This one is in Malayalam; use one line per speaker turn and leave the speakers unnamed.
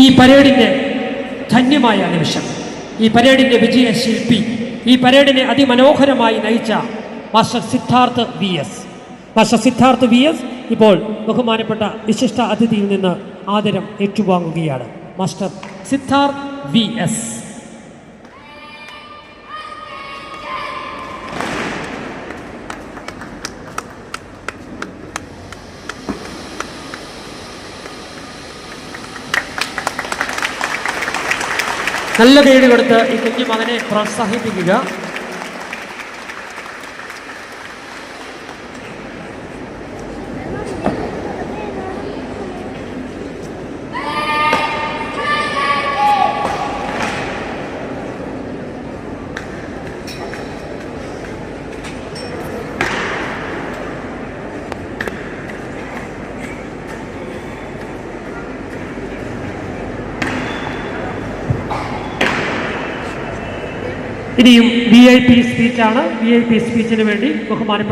ഈ പരേഡിൻ്റെ ധന്യമായ നിമിഷം, ഈ പരേഡിൻ്റെ വിജയശില്പി, ഈ പരേഡിനെ അതിമനോഹരമായി നയിച്ച master Siddharth V S. Master Siddharth V S ഇപ്പോൾ ബഹുമാനപ്പെട്ട വിശിഷ്ട അതിഥിയിൽ നിന്ന് ആദരം ഏറ്റുവാങ്ങുകയാണ്. Master Siddharth V S. നല്ല കൈയ്യടി കൊടുത്ത് ഈ കുഞ്ഞു മകനെ പ്രോത്സാഹിപ്പിക്കുക. ഇനിയും VIP സ്പീച്ചാണ്. VIP സ്പീച്ചിന് വേണ്ടി ബഹുമാനപ്പെട്ട